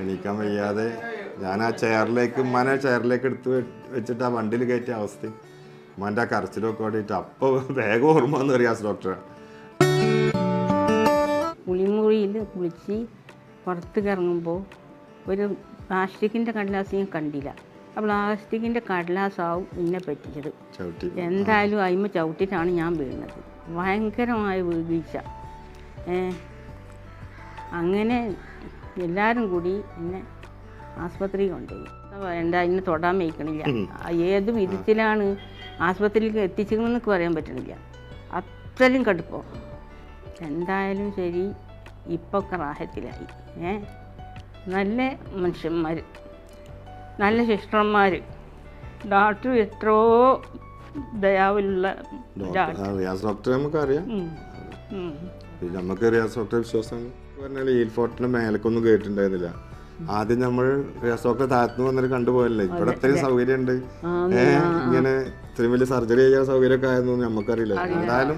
എണീക്കാൻ വയ്യാതെ ഞാൻ ആ ഉമ്മാനെ ചെയറിലേക്ക് എടുത്ത് വെച്ചിട്ട് ആ വണ്ടിയിൽ കയറ്റിയ അവസ്ഥ ഉമ്മാൻ്റെ ആ കരച്ചിലൊക്കെ ഓടിയിട്ട് അപ്പോൾ വേഗം ഓർമ്മ വന്നു റിയാസ് ഡോക്ടറെ. കുളിമുറിയിൽ കുളിച്ച് പുറത്ത് ഇറങ്ങുമ്പോൾ ഒരു പ്ലാസ്റ്റിക്കിൻ്റെ കടലാസ് ഞാൻ കണ്ടില്ല. ആ പ്ലാസ്റ്റിക്കിൻ്റെ കടലാസാവും എന്നെ പറ്റിച്ചത്. എന്തായാലും അതിമ ചവിട്ടിട്ടാണ് ഞാൻ വീണത്. ഭയങ്കരമായ വീഴ്ച. അങ്ങനെ എല്ലാവരും കൂടി എന്നെ ആസ്പത്രി കൊണ്ടുപോയി. വേണ്ട, അതിനെ തൊടാൻ വയ്ക്കണില്ല. ഏത് വിധത്തിലാണ് ആസ്പത്രിയിലേക്ക് എത്തിച്ചതെന്നൊക്കെ പറയാൻ പറ്റണില്ല. അത്രയും കടുപ്പം. എന്തായാലും ശരി, ഇപ്പൊക്കെ റാഹത്തിലായി. നല്ല മനുഷ്യന്മാർ, നല്ല സിസ്റ്റർമാർ, ഡോക്ടർ എത്രയോ ദയാവുള്ള ഡോക്ടറെ നമുക്കറിയാം. നമുക്ക് റിയാസ് ഡോക്ടറെ വിശ്വാസമാണ്. പറഞ്ഞാൽ ഈൽഫോർട്ടിന്റെ മേലക്കൊന്നും കേട്ടിട്ടുണ്ടായിരുന്നില്ല. ആദ്യം നമ്മൾ റിയാസ് ഡോക്ടറെ താഴ്ന്നു വന്നിട്ട് കണ്ടുപോയല്ലേ. ഇവിടെ ഇത്രയും സൗകര്യം ഉണ്ട്, ഇങ്ങനെ ഇത്രയും വലിയ സർജറി ചെയ്യാൻ സൗകര്യമൊക്കെ ആയിരുന്നു നമുക്കറിയില്ല. എന്തായാലും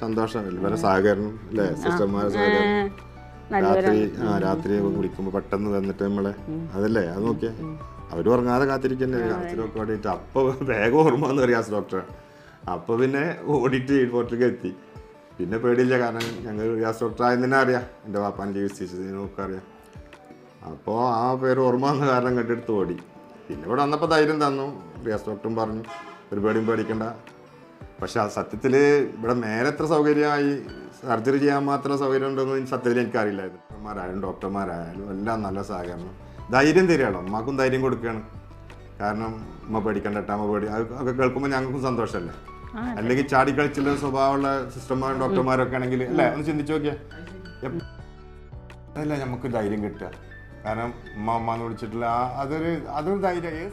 സന്തോഷമല്ലേ, ഇവരെ സഹകരണം അല്ലേ, സിസ്റ്റർമാരെ സഹകരണം. രാത്രി കുളിക്കുമ്പോ പെട്ടെന്ന് വന്നിട്ട് നമ്മളെ അതല്ലേ അത് നോക്കിയാ അവര് ഉറങ്ങാതെ കാത്തിരിക്കന്നെ കരച്ചിലൊക്കെ ഓടിയിട്ട് അപ്പൊ വേഗം ഓർമ്മ വന്നു റിയാസ് ഡോക്ടറെ. അപ്പൊ പിന്നെ ഓടിയിട്ട് എയർപോർട്ടിലേക്ക് എത്തി. പിന്നെ പേടിയില്ല, കാരണം ഞങ്ങൾ റിയാസ് ഡോക്ടർ ആയെന്ന് തന്നെ അറിയാം, എൻ്റെ വാപ്പാൻ്റെ ചികിത്സിച്ചതിനൊക്കെ അറിയാം. അപ്പോൾ ആ പേര് ഓർമ്മ വന്ന കാരണം കണ്ടെടുത്ത് ഓടി. പിന്നെ ഇവിടെ വന്നപ്പോൾ ധൈര്യം തന്നു. റിയാസ് ഡോക്ടറും പറഞ്ഞു ഒരു പേടിയും പേടിക്കണ്ട. പക്ഷെ ആ സത്യത്തിൽ ഇവിടെ മേലെ എത്ര സൗകര്യമായി സർജറി ചെയ്യാൻ മാത്രം സൗകര്യം ഉണ്ടെന്ന് സത്യത്തിൽ എനിക്കറിയില്ലായിരുന്നു. ഡോക്ടർമാരായാലും എല്ലാം നല്ല സഹകരണം, ധൈര്യം തരികയാണ്. അമ്മക്കും ധൈര്യം കൊടുക്കുകയാണ്. കാരണം അമ്മ പേടിക്കണ്ട, അമ്മ പേടി അതൊക്കെ കേൾക്കുമ്പോൾ ഞങ്ങൾക്കും സന്തോഷമല്ലേ. അല്ലെങ്കിൽ ചാടിക്കളിച്ചുള്ള സ്വഭാവമുള്ള സിസ്റ്റർമാരും ഡോക്ടർമാരൊക്കെ ആണെങ്കിൽ അല്ലേ, ഒന്ന് ചിന്തിച്ചു നോക്കിയാൽ അതല്ല നമുക്ക് ധൈര്യം കിട്ടുക. കാരണം അമ്മ എന്ന് വിളിച്ചിട്ടുള്ള അതൊരു ധൈര്യം.